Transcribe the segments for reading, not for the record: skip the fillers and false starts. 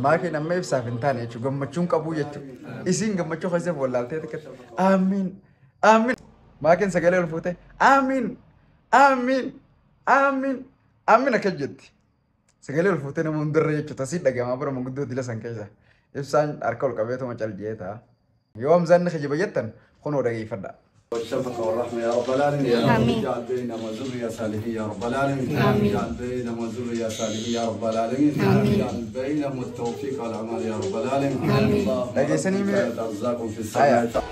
maakiin amma ibsaaf hin taane jechuudha gammachuun qabuu jechuudha isiin gammachuu keessatti wallaaltee xiqqate amiin amiin maakiin sagalee ol fuute amiin amiin amiin amiin akka jetti sagalee ol fuute nama hundarra jechuudha asii dhagamaa bira manguddoo dila san keessa ibsaan harka ol qabeetuma caljee ta'a yoo amzaan kijiba jettan kunoo dhageeffadha. والشفقة والرحمة يا رب العالمين اجعل بيننا وذرية صالحين يا رب العالمين اجعل بيننا وذرية صالحين يا رب العالمين اجعل بينهم التوفيق والعمل يا رب العالمين اللهم ارزاقكم في السماء.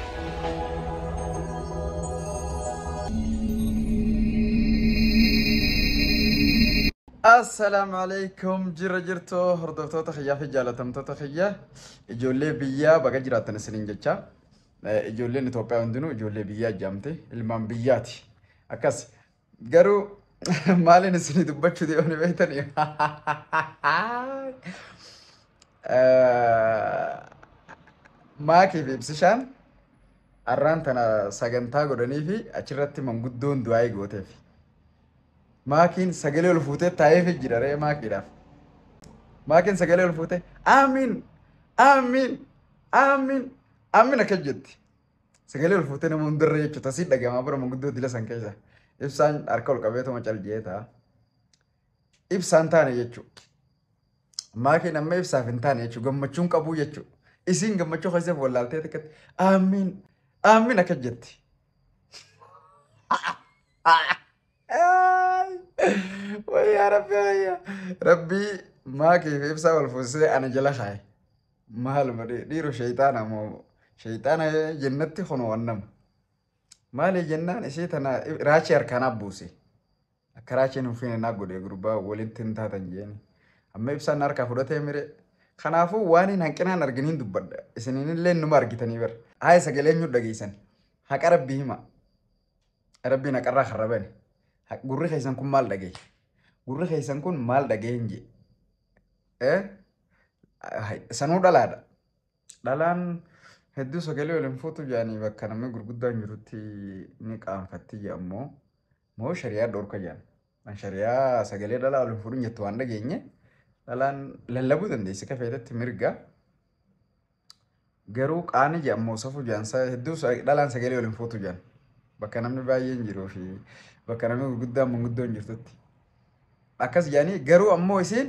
السلام عليكم جرتو هردوتو خيا في جالتم تو خيا اجولي بيا بقى جراتن سنين جچا ijoolleen Itoophiyaa hundinuu ijoollee biyyaa jaamte ilmaan biyyaati. Akkas garuu maaliin isin dubbachuu deemne beektanii? Maakii fi ibsishaan arraan tana sagantaa godhanii fi achirratti manguddoon du'aa gooteef. Maakiin sagalee ol fuutee taa'eef jira ree maakiidhaaf. Maakiin sagalee ol fuutee amiin amiin amiin amiin akka jetti sagalee ol fuutee nama hundarra jechuudha asii dhagamaa bira manguddoo dila san keessa ibsaan harka ol qabeetuma caljee ta'a ibsaan taane jechuudha maakiin amma ibsaaf hin taane jechuudha gammachuun qabuu jechuudha isiin gammachuu keessatti wallaaltee xiqqate amiin amiin akka jetti wayyaa rabbii maakii fi ibsaa wal fuusisee ana jala kaaye maaluma dhiiroo shayxaana moo shayxaana jennatti hono wannam maali jennaan isii tana raachii harkaan abbuuse akka raachiin hin fiine naa godhee gurbaa walitti hin taatan jeeni amma ibsaan harkaa fudhatee mire kanaafuu waan hin hanqinaan arginiin dubbadha isinillee numa argitanii bar haaya sagalee nyuu dhageessan haqa rabbii hima rabbiin haqarraa karrabani gurri keessan kun maal dhagee gurri keessan kun maal dhagee hin jee sanuu dhalaadha dhalaan hedduu sagalee waliin fuutu jaanii bakka namni gurguddaan jirutti ni qaanfatti jedhamoo moo shariyaa dhorka jedhan shariyaa sagalee dhalaa waliin fuudhuun jettu waan dhageenye dhalaan lallabuu dandeessi ka feetetti mirga garuu qaani jedhamoo safu jaansa hedduu dhalaan sagalee waliin fuutu jaan bakka namni baay'een jiruu fi bakka namni gurguddaan manguddoon jirtutti akkas jaanii garuu ammoo isiin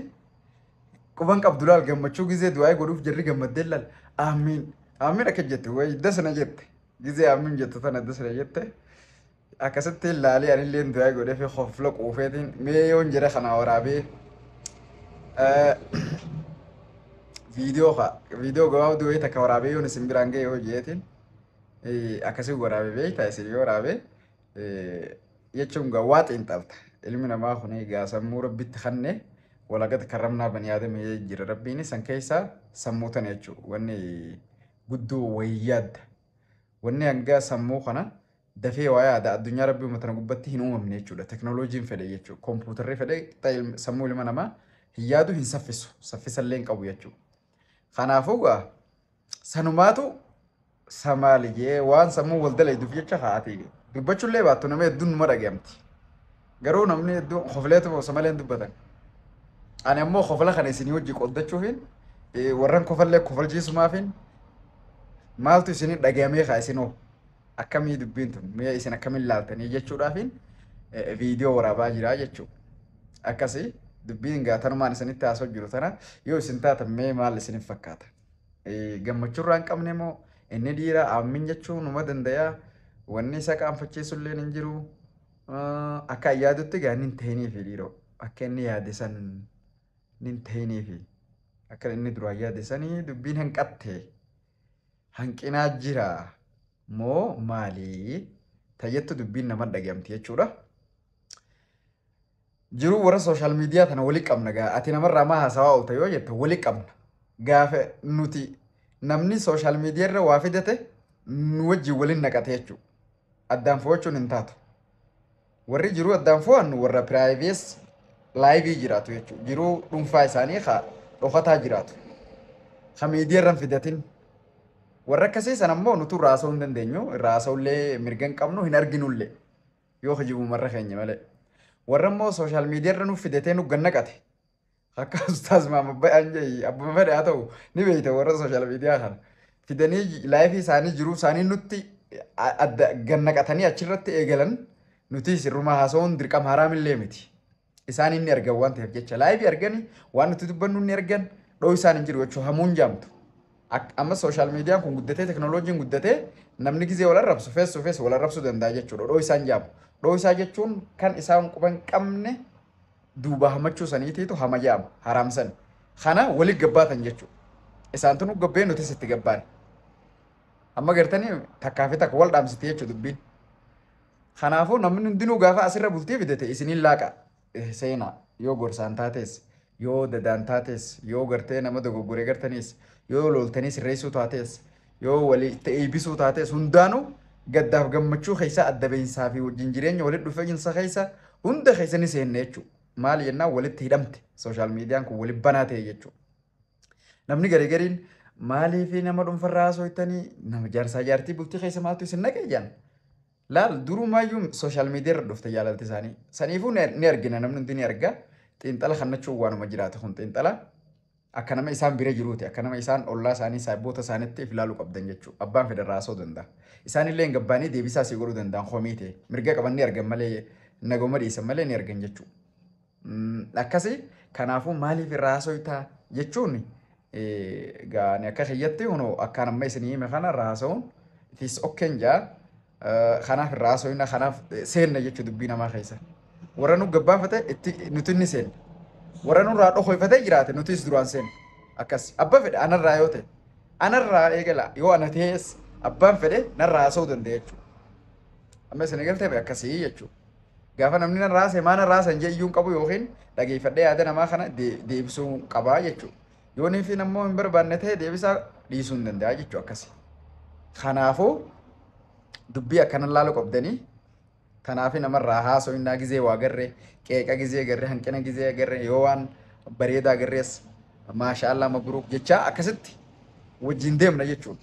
quban qabdu laal gammachuu gizee du'aa godhuuf jirri gammaddee laal amiin amiin akka jette way dasna jette gizee amiin jette tana dasna jette akkasitti laalee anillee du'aa godhee fi khofla quufeetiin mee yoon jira kana waraabee viidiyoo gabaabduu wayii takka waraabee yoon isin biraan ga'e yoo jeetiin akkasii waraabee beektaa isin yoo waraabee jechuun waa xiinxalta ilmi namaa kun egaa sammuu rabbitti kannee ولقد كرمنا بني آدم يجري ربيني سنكيسا سموتن يجو وني قدو وياد وني أنجا سموخنا دفي ويا دا الدنيا ربي مثلا قبتي هنوم من يجو التكنولوجيا فدي يجو كمبيوتر فدي تايل سمو لما نما هيادو هنسفسو سفس اللين قوي يجو خنا فوقا سنوماتو سمالي وان سمو ولدلا يدو في يجو خاتي ببچو لي باتو نمي الدون مرة جامتي قرو نمني الدون خفلاتو وسمالين دبتن أنا مو خفلا خني سني وجهي قد تشوفين ورن خفلا خفل جيس ما فين مالتو سني دعامي خايسينو أكمل يدبينتم ميا إسنا كمل لالتني يجتشو رافين فيديو ورابا جرا يجتشو أكاسي دبين قاتنا ما نسني تاسو جروتنا يو سنتا تمي مال سني فكاتا جمع شران كم نمو إني ديرا أمين يجتشو نمدن ديا وني سكان فتشي سلين نجرو أكا يادو تيجا ننتهيني في ديرو أكني يادسان ننتهيني في أكل إني درايا دساني دبين هنكته هنكنا جرا مو مالي تيجت دبين نمد دعامتي يجورا جرو ورا سوشيال ميديا ثنا ولي كم نجا أتينا مرة ما هسوا أو تيو يت ولي كم جاف نوتي نمني سوشيال ميديا را وافدته نوجي ولي نكاتيجو أدام فوتشو ننتاتو وري جرو أدام فوان ورا برايفيس لايف جراتو يجو جرو رنفاي ساني خا رخاتها جراتو خميديا رنفدتين وركسي سنمو نتو راسون دندنيو راسون لي مرجن كمنو هنرجنو لي يو خجيبو مرة خيني ماله ورمو سوشيال ميديا رنو فدتينو جنكاتي akka ustaas Maamad Bayaan jee abbuma fedhe haa ta'u ni beeyta warra sooshaal miidiyaa kana fidanii laayifii isaanii jiruu isaanii nutti adda gannaqatanii achirratti eegalan nuti sirrumaa haasa'uun dirqama haraamillee miti. Isaan inni argan waan ta'eef jecha laayifii arganii waan nuti dubbannu inni argan dhoo isaan hin jiru jechuun hamuun jaamtu. Amma sooshaal miidiyaan kun guddatee teknooloojiin guddatee namni gizee wal arrabsu fees wal arrabsuu danda'a jechuudha. Dhoo isaan jaamu. Dhoo isaa jechuun kan isaan quba hin qabne duuba hamachuu saniitiitu hama jaamu haraamsan. Kana waliin gabbaatan jechuudha. Isaan tunu gabbee nutis itti gabbaan. Amma gartanii takkaa fi takka wal dhaamsitee jechuudha dubbiin. Kanaafuu namni hundinuu gaafa asirra bultii fidate isiniin laaqa seenaa yoo gorsaan taates yoo dadaan taates yoo gartee nama dogoggoree gartaniis yoo loltanii sirreessuu taates yoo walii eebbisuu taates hundaanuu gaddaaf gammachuu keessa adda beeysaa fi wajjin jireenya walitti dhufeensa keessa hunda keessa ni seenne jechuudha. Maal jennaan walitti hidhamte sooshaal miidiyaan kun walitti banaa ta'e jechuudha. Namni gariin maaliif nama dhuunfarraa haasofitanii nama jaarsaa jaartii bultii keessa maaltu isin naqee jaan. Laal durumaayyuu sooshaal miidiyaa irra dhufte jaalalti isaanii. Saniifuu ni argina namni hundi ni arga. Xiinxala kannachuun waanuma jiraata kun xiinxala akka nama isaan bira jiruuti akka nama isaan ollaa isaanii saayboota isaaniitti ilaaluu qabdan jechuudha. Abbaan fedhan raasoo danda'a. Isaan illee hin gabbaanii deebisaa si godhuu danda'an homii ta'e mirga qaban ni argan malee nagoma dhiisan malee ni argan jechuudha. Akkasii kanaafuu maaliif raasootaa jechuun gaani akka kiyyatti hunoo akkaan amma isinii hime kana raasoo'n itis okkeen jaa kanaaf raasoo'ina kanaaf seenna jechuudha dubbii namaa keessa. Warra nu gabbaafate itti nuti ni seenna. Warra nurraa dhokoifate jiraate nutis duraan seenna. Akkas abbaa fedhe anarraa yoo ta'e anarraa eegala yoo ana ta'es abbaan fedhe narraa haasa'uu danda'a jechuudha. Amma isin eegaltee akkasii jechuudha. Gaafa namni narraa seemaa narraa san jee iyyuu qabu yookiin dhageeffadhee yaada namaa kana deebisuu qabaa jechuudha. Yoo niifiin ammoo hin barbaanne ta'e deebisaa dhiisuu hin danda'a jechuudha akkasii. Kanaafuu dubbii akkana laalu qabdanii kanaafi namarraa haasofnaa gizee waa garree qeeqa gizee garree hanqina gizee garree yoo waan bareedaa garrees maashaallah mabruuk jecha akkasitti wajjin deemna jechuudha.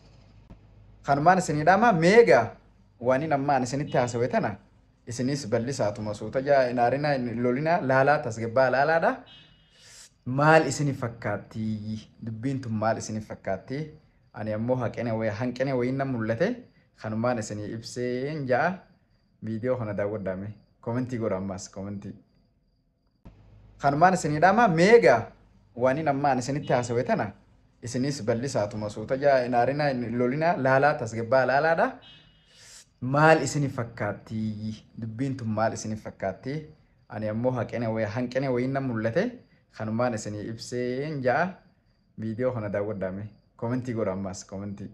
Kanumaan isinii dhama meegaa waan nammaan isinitti haasawee tana isinis bal'isaatuma suuta jaa inaarina lolina laalaa tasgabbaa laalaadha. Maal isini fakkaatti dubbiin tun maal isini fakkaatti ani ammoo hanqina wayinna mul'ate kanumaan isinii ibseen jaa video kana daawwadhaame komentii godha ammas komentii. Kanumaan isinii dhama meegaa waan nammaan isinitti haasawee tana isinis bal'isaatuma suuta jaa inaarina lolina laalaa tasgabbaa laalaadha. Maal isini fakkaatti dubbiin tun maal isini fakkaatti ani ammoo hanqina wayinna mul'ate kanumaan isinii ibseen jaa video kana daawwadhaame komentii godha ammas komentii.